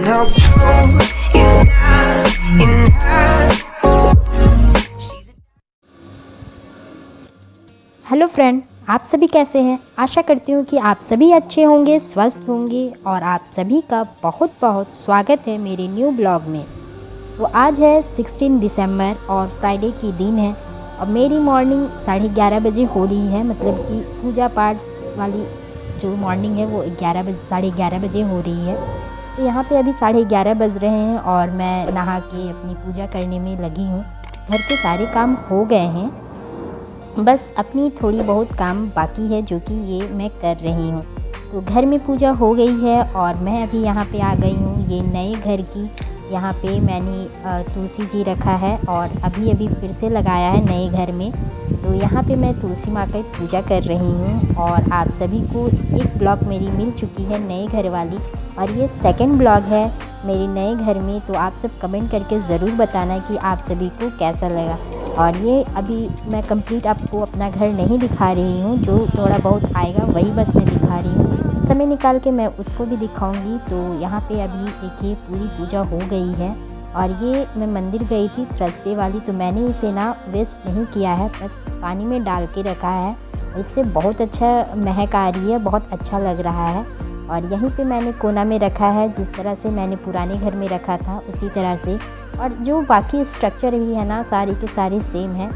our growth is not enough. Hello friend, आप सभी कैसे हैं? आशा करती हूँ कि आप सभी अच्छे होंगे, स्वस्थ होंगे और आप सभी का बहुत बहुत स्वागत है मेरे न्यू ब्लॉग में। तो आज है 16 दिसंबर और फ्राइडे की दिन है और मेरी मॉर्निंग 11:30 बजे हो रही है। मतलब कि पूजा पाठ वाली जो मॉर्निंग है वो 11:30 बजे हो रही है। तो यहाँ पे अभी 11:30 बज रहे हैं और मैं नहा के अपनी पूजा करने में लगी हूँ। घर के सारे काम हो गए हैं, बस अपनी थोड़ी बहुत काम बाकी है जो कि ये मैं कर रही हूँ। तो घर में पूजा हो गई है और मैं अभी यहाँ पे आ गई हूँ ये नए घर की। यहाँ पे मैंने तुलसी जी रखा है और अभी फिर से लगाया है नए घर में। तो यहाँ पे मैं तुलसी माँ की पूजा कर रही हूँ और आप सभी को एक ब्लॉग मेरी मिल चुकी है नए घर वाली और ये सेकंड ब्लॉग है मेरे नए घर में। तो आप सब कमेंट करके ज़रूर बताना कि आप सभी को कैसा लगा। और ये अभी मैं कंप्लीट आपको अपना घर नहीं दिखा रही हूँ, जो थोड़ा बहुत आएगा वही बस मैं दिखा रही हूँ। समय निकाल के मैं उसको भी दिखाऊंगी। तो यहाँ पे अभी देखिए पूरी पूजा हो गई है और ये मैं मंदिर गई थी थर्सडे वाली, तो मैंने इसे ना वेस्ट नहीं किया है, बस पानी में डाल के रखा है। इससे बहुत अच्छा महक आ रही है, बहुत अच्छा लग रहा है। और यहीं पे मैंने कोना में रखा है, जिस तरह से मैंने पुराने घर में रखा था उसी तरह से। और जो बाकी स्ट्रक्चर भी है ना सारी के सारे सेम है,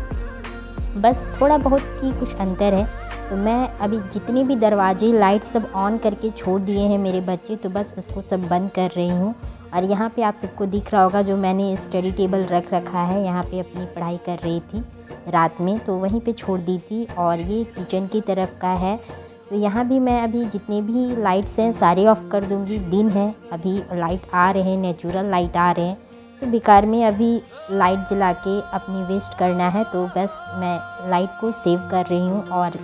बस थोड़ा बहुत ही कुछ अंतर है। तो मैं अभी जितने भी दरवाजे लाइट सब ऑन करके छोड़ दिए हैं मेरे बच्चे, तो बस उसको सब बंद कर रही हूँ। और यहाँ पे आप सबको दिख रहा होगा जो मैंने स्टडी टेबल रख रखा है, यहाँ पे अपनी पढ़ाई कर रही थी रात में, तो वहीं पे छोड़ दी थी। और ये किचन की तरफ का है, तो यहाँ भी मैं अभी जितने भी लाइट्स हैं सारे ऑफ़ कर दूँगी। दिन है, अभी लाइट आ रहे हैं, नेचुरल लाइट आ रहे हैं, तो बेकार में अभी लाइट जला के अपनी वेस्ट करना है। तो बस मैं लाइट को सेव कर रही हूँ और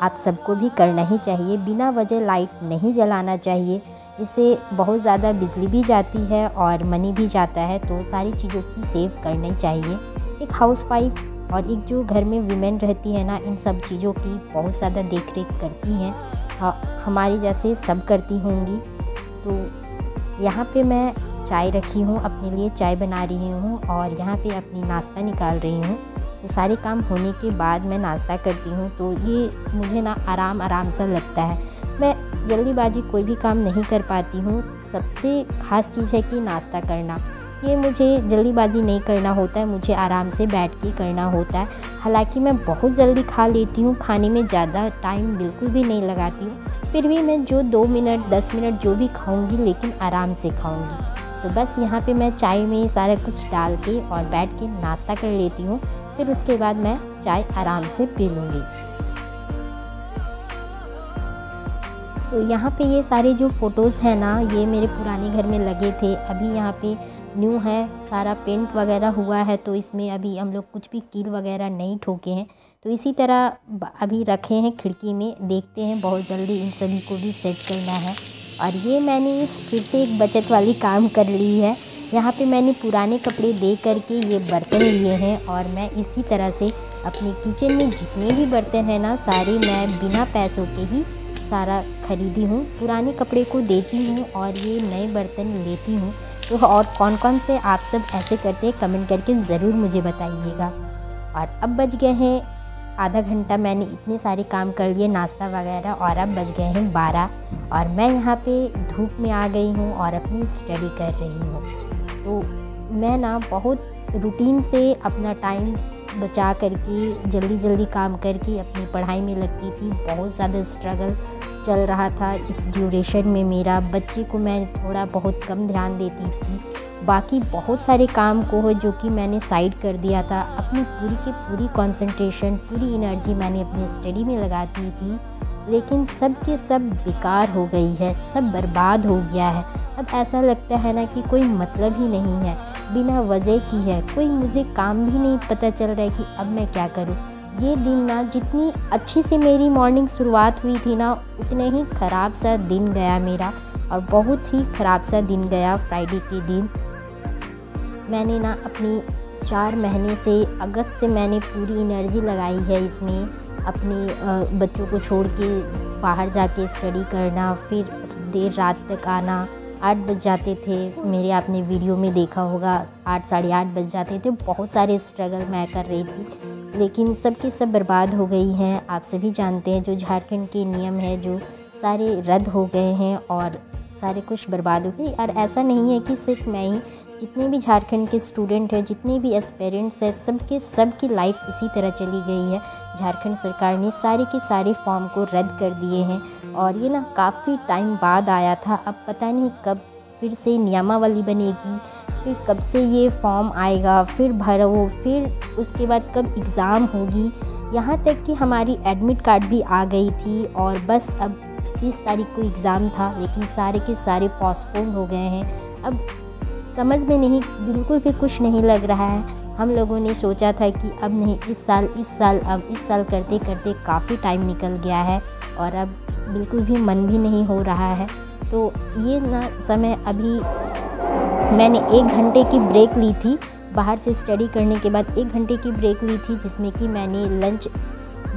आप सबको भी करना ही चाहिए। बिना वजह लाइट नहीं जलाना चाहिए, इससे बहुत ज़्यादा बिजली भी जाती है और मनी भी जाता है। तो सारी चीज़ों की सेव करनी चाहिए। एक हाउसवाइफ और एक जो घर में वीमेन रहती है ना, इन सब चीज़ों की बहुत ज़्यादा देख रेख करती हैं, हमारी जैसे सब करती होंगी। तो यहाँ पे मैं चाय रखी हूँ, अपने लिए चाय बना रही हूँ और यहाँ पे अपनी नाश्ता निकाल रही हूँ। तो सारे काम होने के बाद मैं नाश्ता करती हूँ, तो ये मुझे ना आराम सा लगता है। मैं जल्दीबाजी कोई भी काम नहीं कर पाती हूँ। सबसे ख़ास चीज़ है कि नाश्ता करना, ये मुझे जल्दीबाजी नहीं करना होता है, मुझे आराम से बैठ के करना होता है। हालांकि मैं बहुत जल्दी खा लेती हूँ, खाने में ज़्यादा टाइम बिल्कुल भी नहीं लगाती हूँ, फिर भी मैं जो 2 मिनट 10 मिनट जो भी खाऊँगी, लेकिन आराम से खाऊँगी। तो बस यहाँ पे मैं चाय में सारा कुछ डाल के और बैठ के नाश्ता कर लेती हूँ, फिर उसके बाद मैं चाय आराम से पी लूँगी। तो यहाँ पे ये सारे जो फ़ोटोज़ हैं ना, ये मेरे पुराने घर में लगे थे, अभी यहाँ पे न्यू है, सारा पेंट वगैरह हुआ है, तो इसमें अभी हम लोग कुछ भी कील वगैरह नहीं ठोके हैं। तो इसी तरह अभी रखे हैं खिड़की में, देखते हैं बहुत जल्दी इन सभी को भी सेट करना है। और ये मैंने फिर से एक बचत वाली काम कर ली है। यहाँ पे मैंने पुराने कपड़े दे करके ये बर्तन लिए हैं और मैं इसी तरह से अपने किचन में जितने भी बर्तन हैं ना, सारे मैं बिना पैसों के ही सारा खरीदी हूँ। पुराने कपड़े को देती हूँ और ये नए बर्तन लेती हूँ। तो और कौन कौन से आप सब ऐसे करते हैं कमेंट करके ज़रूर मुझे बताइएगा। और अब बज गए हैं आधा घंटा, मैंने इतने सारे काम कर लिए नाश्ता वगैरह, और अब बज गए हैं 12 और मैं यहाँ पे धूप में आ गई हूँ और अपनी स्टडी कर रही हूँ। तो मैं ना बहुत रूटीन से अपना टाइम बचा करके जल्दी काम करके अपनी पढ़ाई में लगती थी। बहुत ज़्यादा स्ट्रगल चल रहा था इस ड्यूरेशन में मेरा। बच्चे को मैं थोड़ा बहुत कम ध्यान देती थी, बाकी बहुत सारे काम को हो जो कि मैंने साइड कर दिया था। अपनी पूरी की पूरी कंसंट्रेशन, पूरी एनर्जी मैंने अपनी स्टडी में लगाती थी, लेकिन सब के सब बेकार हो गई है, सब बर्बाद हो गया है। अब ऐसा लगता है ना कि कोई मतलब ही नहीं है, बिना वजह की है, कोई मुझे काम भी नहीं पता चल रहा है कि अब मैं क्या करूं। ये दिन ना, जितनी अच्छी से मेरी मॉर्निंग शुरुआत हुई थी ना, उतने ही ख़राब सा दिन गया मेरा, और बहुत ही ख़राब सा दिन गया फ्राइडे के दिन। मैंने ना अपनी 4 महीने से, अगस्त से मैंने पूरी एनर्जी लगाई है इसमें, अपने बच्चों को छोड़ के बाहर जाके स्टडी करना, फिर देर रात तक आना, 8 बज जाते थे। मेरे आपने वीडियो में देखा होगा 8 साढ़े 8 बज जाते थे। बहुत सारे स्ट्रगल मैं कर रही थी, लेकिन सब के सब बर्बाद हो गई हैं। आप सभी जानते हैं जो झारखंड के नियम है जो सारे रद्द हो गए हैं और सारे कुछ बर्बाद हो गई। और ऐसा नहीं है कि सिर्फ मैं ही, जितने भी झारखंड के स्टूडेंट हैं, जितने भी एस्पिरेंट्स हैं, सबकी लाइफ इसी तरह चली गई है। झारखंड सरकार ने सारे के सारे फॉर्म को रद्द कर दिए हैं और ये ना काफ़ी टाइम बाद आया था। अब पता नहीं कब फिर से नियमावली बनेगी, फिर कब से ये फॉर्म आएगा, फिर भरो, फिर उसके बाद कब एग्ज़ाम होगी। यहाँ तक कि हमारी एडमिट कार्ड भी आ गई थी और बस अब 30 तारीख को एग्ज़ाम था, लेकिन सारे के सारे पोस्टपोन हो गए हैं। अब समझ में नहीं, बिल्कुल भी कुछ नहीं लग रहा है। हम लोगों ने सोचा था कि अब नहीं, इस साल करते करते काफ़ी टाइम निकल गया है और अब बिल्कुल भी मन भी नहीं हो रहा है। तो ये ना समय अभी मैंने 1 घंटे की ब्रेक ली थी, बाहर से स्टडी करने के बाद 1 घंटे की ब्रेक ली थी, जिसमें कि मैंने लंच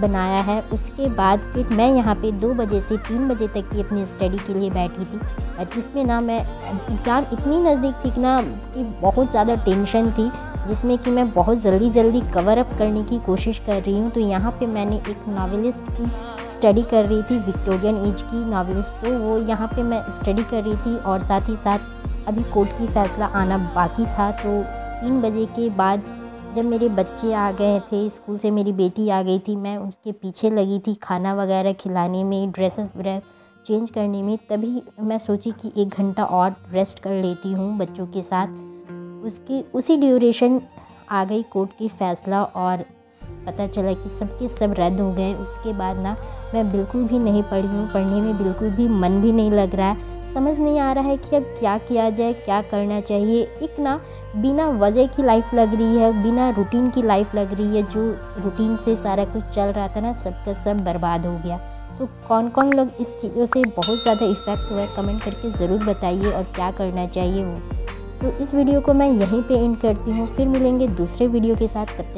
बनाया है। उसके बाद फिर मैं यहाँ पे 2 बजे से 3 बजे तक की अपनी स्टडी के लिए बैठी थी और जिसमें ना मैं एग्ज़ाम इतनी नज़दीक थी ना कि बहुत ज़्यादा टेंशन थी, जिसमें कि मैं बहुत जल्दी कवर अप करने की कोशिश कर रही हूँ। तो यहाँ पे मैंने एक नॉवेलिस्ट की स्टडी कर रही थी, विक्टोरियन एज की नॉवेलिस्ट, तो वो यहाँ पे मैं स्टडी कर रही थी और साथ ही साथ अभी कोर्ट की फ़ैसला आना बाकी था। तो 3 बजे के बाद जब मेरे बच्चे आ गए थे स्कूल से, मेरी बेटी आ गई थी, मैं उसके पीछे लगी थी खाना वगैरह खिलाने में, ड्रेसेस वगैरह चेंज करने में। तभी मैं सोची कि 1 घंटा और रेस्ट कर लेती हूँ बच्चों के साथ। उसी ड्यूरेशन आ गई कोर्ट की फ़ैसला और पता चला कि सबके सब रद्द हो गए। उसके बाद ना मैं बिल्कुल भी नहीं पढ़ी हूँ, पढ़ने में बिल्कुल भी मन भी नहीं लग रहा है। समझ नहीं आ रहा है कि अब क्या किया जाए, क्या करना चाहिए। एक ना बिना वजह की लाइफ लग रही है, बिना रूटीन की लाइफ लग रही है। जो रूटीन से सारा कुछ चल रहा था ना, सबका सब बर्बाद हो गया। तो कौन कौन लोग इस चीज़ों से बहुत ज़्यादा इफ़ेक्ट हुआ है, कमेंट करके ज़रूर बताइए और क्या करना चाहिए वो। तो इस वीडियो को मैं यहीं पे एंड करती हूँ, फिर मिलेंगे दूसरे वीडियो के साथ। तब तक